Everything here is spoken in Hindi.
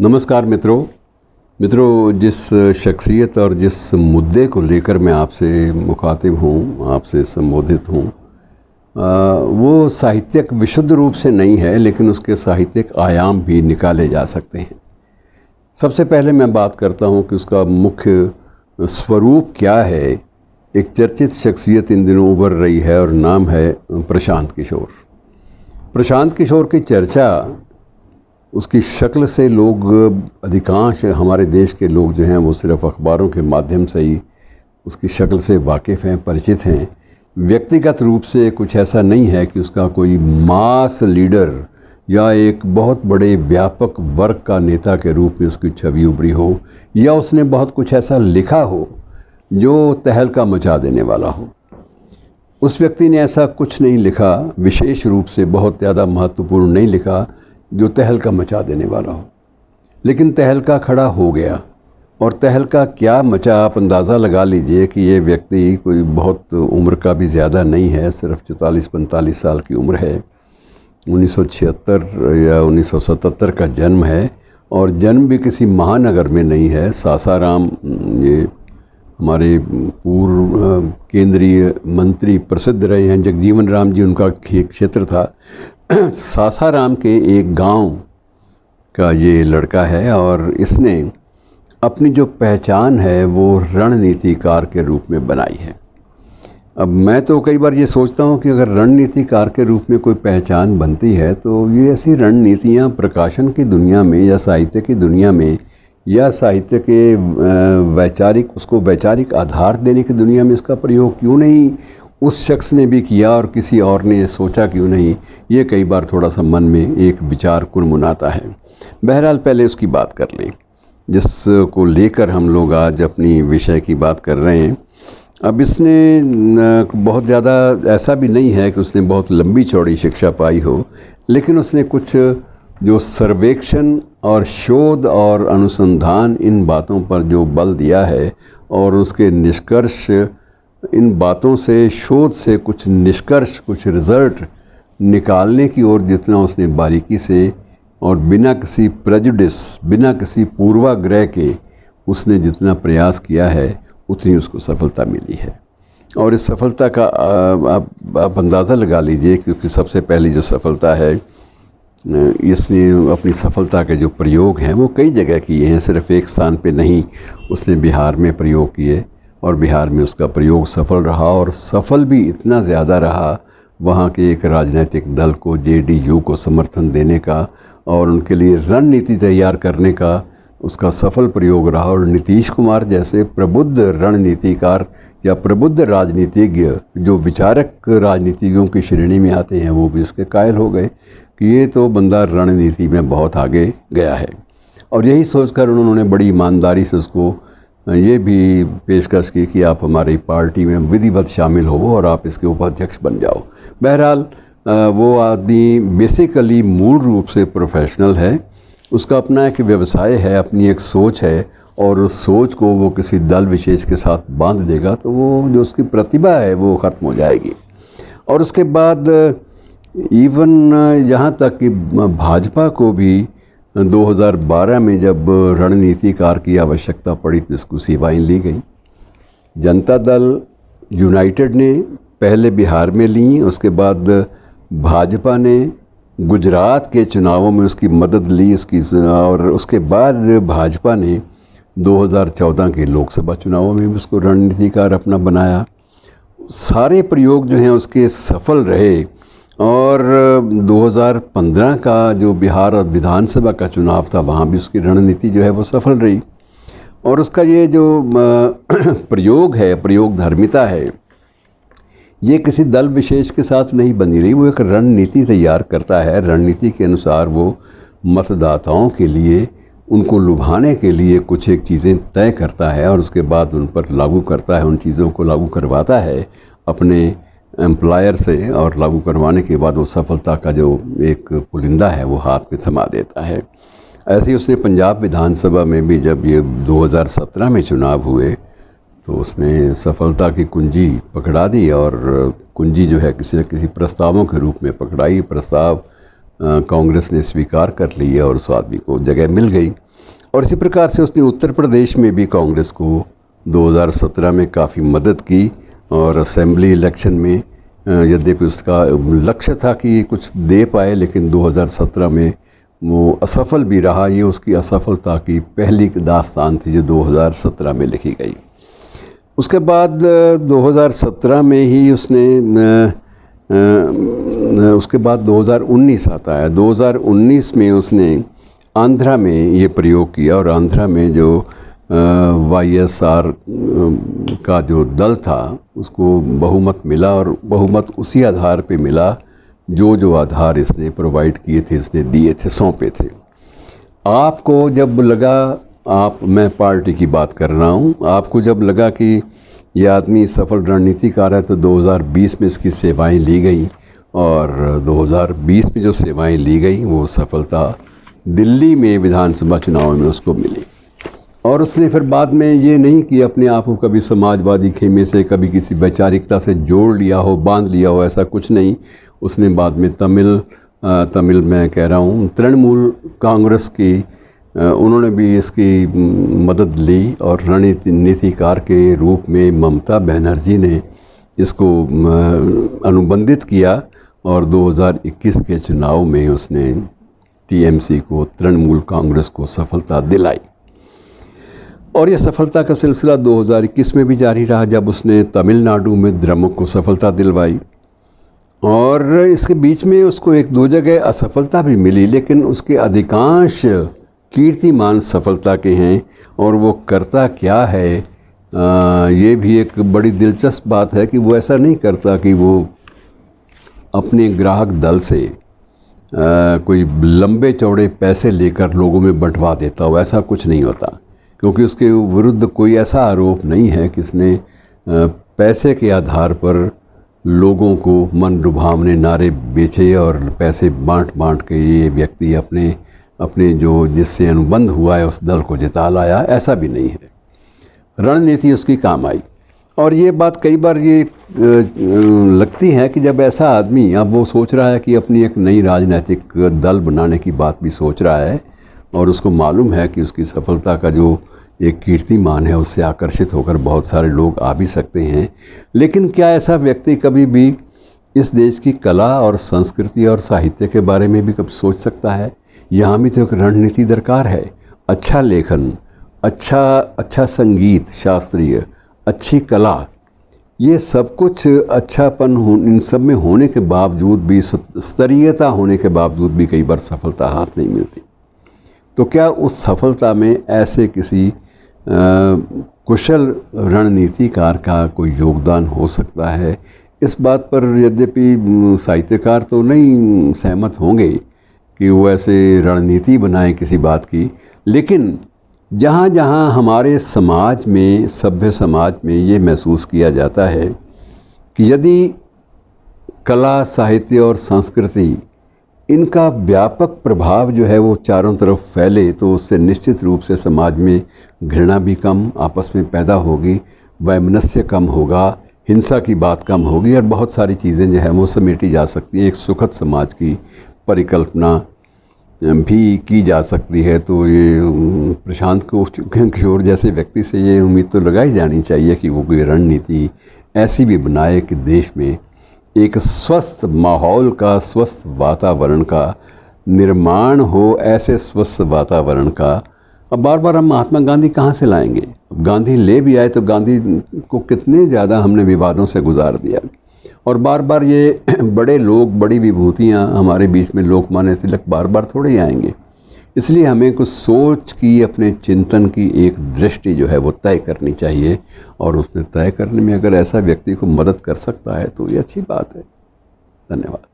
नमस्कार मित्रों, जिस शख्सियत और जिस मुद्दे को लेकर मैं आपसे मुखातिब हूँ, आपसे संबोधित हूँ, वो साहित्यिक विशुद्ध रूप से नहीं है, लेकिन उसके साहित्यिक आयाम भी निकाले जा सकते हैं। सबसे पहले मैं बात करता हूँ कि उसका मुख्य स्वरूप क्या है। एक चर्चित शख्सियत इन दिनों उभर रही है और नाम है प्रशांत किशोर। प्रशांत किशोर की चर्चा, उसकी शक्ल से लोग, अधिकांश हमारे देश के लोग जो हैं वो सिर्फ़ अखबारों के माध्यम से ही उसकी शक्ल से वाकिफ़ हैं, परिचित हैं। व्यक्तिगत रूप से कुछ ऐसा नहीं है कि उसका कोई मास लीडर या एक बहुत बड़े व्यापक वर्ग का नेता के रूप में उसकी छवि उभरी हो, या उसने बहुत कुछ ऐसा लिखा हो जो तहलका मचा देने वाला हो। उस व्यक्ति ने ऐसा कुछ नहीं लिखा, विशेष रूप से बहुत ज़्यादा महत्वपूर्ण नहीं लिखा जो तहलका मचा देने वाला हो। लेकिन तहलका खड़ा हो गया, और तहलका क्या मचा आप अंदाज़ा लगा लीजिए कि ये व्यक्ति कोई बहुत उम्र का भी ज़्यादा नहीं है, सिर्फ 44-45 साल की उम्र है। 1976 या 1977 का जन्म है, और जन्म भी किसी महानगर में नहीं है। सासाराम, ये हमारे पूर्व केंद्रीय मंत्री प्रसिद्ध रहे हैं जगजीवन राम जी, उनका क्षेत्र था। सासाराम के एक गांव का ये लड़का है, और इसने अपनी जो पहचान है वो रणनीतिकार के रूप में बनाई है। अब मैं तो कई बार ये सोचता हूँ कि अगर रणनीतिकार के रूप में कोई पहचान बनती है तो ये ऐसी रणनीतियाँ प्रकाशन की दुनिया में या साहित्य की दुनिया में या साहित्य के वैचारिक आधार देने की दुनिया में इसका प्रयोग क्यों नहीं उस शख्स ने भी किया, और किसी और ने सोचा क्यों नहीं। ये कई बार थोड़ा सा मन में एक विचार कुनमुनाता है। बहरहाल पहले उसकी बात कर लें जिसको लेकर हम लोग आज अपनी विषय की बात कर रहे हैं। अब इसने बहुत ज़्यादा, ऐसा भी नहीं है कि उसने बहुत लंबी चौड़ी शिक्षा पाई हो, लेकिन उसने कुछ जो सर्वेक्षण और शोध और अनुसंधान, इन बातों पर जो बल दिया है, और उसके निष्कर्ष, इन बातों से, शोध से कुछ निष्कर्ष, कुछ रिज़ल्ट निकालने की ओर जितना उसने बारीकी से और बिना किसी प्रेजुडिस, बिना किसी पूर्वाग्रह के उसने जितना प्रयास किया है, उतनी उसको सफलता मिली है। और इस सफलता का आप अंदाज़ा लगा लीजिए, क्योंकि सबसे पहली जो सफलता है, इसने अपनी सफलता के जो प्रयोग हैं वो कई जगह किए हैं, सिर्फ़ एक स्थान पे नहीं। उसने बिहार में प्रयोग किए, और बिहार में उसका प्रयोग सफल रहा, और सफल भी इतना ज़्यादा रहा, वहाँ के एक राजनीतिक दल को, जेडीयू को समर्थन देने का और उनके लिए रणनीति तैयार करने का उसका सफल प्रयोग रहा। और नीतीश कुमार जैसे प्रबुद्ध रणनीतिकार या प्रबुद्ध राजनीतिज्ञ, जो विचारक राजनीतिज्ञों की श्रेणी में आते हैं, वो भी उसके कायल हो गए कि ये तो बंदा रणनीति में बहुत आगे गया है। और यही सोचकर उन्होंने बड़ी ईमानदारी से उसको ये भी पेशकश की कि आप हमारी पार्टी में विधिवत शामिल हो और आप इसके उपाध्यक्ष बन जाओ। बहरहाल वो आदमी बेसिकली मूल रूप से प्रोफेशनल है। उसका अपना एक व्यवसाय है, अपनी एक सोच है, और उस सोच को वो किसी दल विशेष के साथ बांध देगा तो वो जो उसकी प्रतिभा है वो ख़त्म हो जाएगी। और उसके बाद इवन यहाँ तक कि भाजपा को भी 2012 में जब रणनीतिकार की आवश्यकता पड़ी तो इसको सेवाएं ली गई। जनता दल यूनाइटेड ने पहले बिहार में ली, उसके बाद भाजपा ने गुजरात के चुनावों में उसकी मदद ली उसकी, और उसके बाद भाजपा ने 2014 के लोकसभा चुनावों में भी उसको रणनीतिकार अपना बनाया। सारे प्रयोग जो हैं उसके सफल रहे, और 2015 का जो बिहार विधानसभा का चुनाव था, वहाँ भी उसकी रणनीति जो है वो सफल रही। और उसका ये जो प्रयोग है, प्रयोग धर्मिता है, ये किसी दल विशेष के साथ नहीं बनी रही। वो एक रणनीति तैयार करता है, रणनीति के अनुसार वो मतदाताओं के लिए, उनको लुभाने के लिए कुछ एक चीज़ें तय करता है, और उसके बाद उन पर लागू करता है, उन चीज़ों को लागू करवाता है अपने एम्प्लॉयर से, और लागू करवाने के बाद वो सफलता का जो एक पुलिंदा है वो हाथ में थमा देता है। ऐसे ही उसने पंजाब विधानसभा में भी, जब ये 2017 में चुनाव हुए, तो उसने सफलता की कुंजी पकड़ा दी, और कुंजी जो है किसी न किसी प्रस्तावों के रूप में पकड़ाई। प्रस्ताव कांग्रेस ने स्वीकार कर लिया और उस आदमी को जगह मिल गई। और इसी प्रकार से उसने उत्तर प्रदेश में भी कांग्रेस को 2017 में काफ़ी मदद की और असेंबली इलेक्शन में यद्यपि उसका लक्ष्य था कि कुछ दे पाए, लेकिन 2017 में वो असफल भी रहा। ये उसकी असफलता की पहली दास्तान थी जो 2017 में लिखी गई। उसके बाद 2017 में ही उसके बाद 2019 आता है। 2019 में उसने आंध्रा में ये प्रयोग किया और आंध्रा में जो YSR का जो दल था उसको बहुमत मिला और बहुमत उसी आधार पे मिला जो आधार इसने प्रोवाइड किए थे, इसने दिए थे, सौंपे थे। आपको जब लगा, मैं पार्टी की बात कर रहा हूँ, आपको जब लगा कि ये आदमी सफल रणनीतिकार है तो 2020 में इसकी सेवाएं ली गई और 2020 में जो सेवाएं ली गई वो सफलता दिल्ली में विधानसभा चुनाव में उसको मिली। और उसने फिर बाद में ये नहीं कि अपने आप को कभी समाजवादी खेमे से, कभी किसी वैचारिकता से जोड़ लिया हो, बांध लिया हो, ऐसा कुछ नहीं। उसने बाद में तमिल मैं कह रहा हूँ तृणमूल कांग्रेस की, उन्होंने भी इसकी मदद ली और रणनीतिकार के रूप में ममता बनर्जी ने इसको अनुबंधित किया और 2021 के चुनाव में उसने TMC को, तृणमूल कांग्रेस को सफलता दिलाई। और ये सफलता का सिलसिला 2021 में भी जारी रहा जब उसने तमिलनाडु में द्रमुक को सफलता दिलवाई। और इसके बीच में उसको एक दो जगह असफलता भी मिली, लेकिन उसके अधिकांश कीर्तिमान सफलता के हैं। और वो करता क्या है, ये भी एक बड़ी दिलचस्प बात है कि वो ऐसा नहीं करता कि वो अपने ग्राहक दल से कोई लंबे चौड़े पैसे लेकर लोगों में बंटवा देता हो, ऐसा कुछ नहीं होता। क्योंकि उसके विरुद्ध कोई ऐसा आरोप नहीं है कि इसने पैसे के आधार पर लोगों को मन लुभावने नारे बेचे और पैसे बांट के ये व्यक्ति अपने जो जिससे अनुबंध हुआ है उस दल को जिता लाया, ऐसा भी नहीं है। रणनीति उसकी काम आई। और ये बात कई बार ये लगती है कि जब ऐसा आदमी, अब वो सोच रहा है कि अपनी एक नई राजनीतिक दल बनाने की बात भी सोच रहा है और उसको मालूम है कि उसकी सफलता का जो एक कीर्तिमान है उससे आकर्षित होकर बहुत सारे लोग आ भी सकते हैं। लेकिन क्या ऐसा व्यक्ति कभी भी इस देश की कला और संस्कृति और साहित्य के बारे में भी कभी सोच सकता है? यहाँ भी तो एक रणनीति दरकार है। अच्छा लेखन, अच्छा संगीत शास्त्रीय, अच्छी कला, ये सब कुछ अच्छापन इन सब में होने के बावजूद भी, स्तरीयता होने के बावजूद भी कई बार सफलता हाथ नहीं मिलती। तो क्या उस सफलता में ऐसे किसी कुशल रणनीतिकार का कोई योगदान हो सकता है? इस बात पर यद्यपि साहित्यकार तो नहीं सहमत होंगे कि वो ऐसे रणनीति बनाएं किसी बात की, लेकिन जहाँ जहाँ हमारे समाज में, सभ्य समाज में ये महसूस किया जाता है कि यदि कला, साहित्य और संस्कृति, इनका व्यापक प्रभाव जो है वो चारों तरफ फैले, तो उससे निश्चित रूप से समाज में घृणा भी कम आपस में पैदा होगी, वैमनस्य कम होगा, हिंसा की बात कम होगी और बहुत सारी चीज़ें जो है वो समेटी जा सकती हैं। एक सुखद समाज की परिकल्पना भी की जा सकती है। तो ये प्रशांत किशोर जैसे व्यक्ति से ये उम्मीद तो लगाई जानी चाहिए कि वो कोई रणनीति ऐसी भी बनाए कि देश में एक स्वस्थ माहौल का, स्वस्थ वातावरण का निर्माण हो। ऐसे स्वस्थ वातावरण का अब बार बार हम महात्मा गांधी कहाँ से लाएंगे? अब गांधी ले भी आए तो गांधी को कितने ज़्यादा हमने विवादों से गुजार दिया। और बार बार ये बड़े लोग, बड़ी विभूतियाँ हमारे बीच में, लोकमान्य तिलक बार बार थोड़े ही आएंगे। इसलिए हमें कुछ सोच की, अपने चिंतन की एक दृष्टि जो है वो तय करनी चाहिए। और उसमें तय करने में अगर ऐसा व्यक्ति को मदद कर सकता है तो ये अच्छी बात है। धन्यवाद।